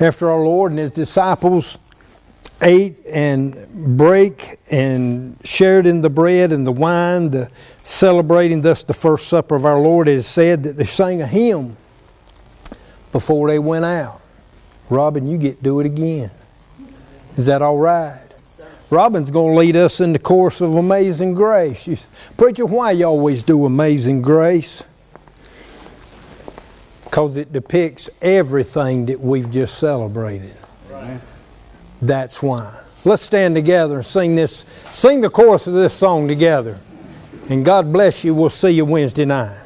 After our Lord and His disciples ate and brake and shared in the bread and the wine, celebrating thus the first supper of our Lord, it is said that they sang a hymn before they went out. Robin, you get to do it again. Is that all right? Robin's going to lead us in the course of Amazing Grace. Preacher, why you always do Amazing Grace? Because it depicts everything that we've just celebrated. Right. That's why. Let's stand together and sing the chorus of this song together. And God bless you. We'll see you Wednesday night.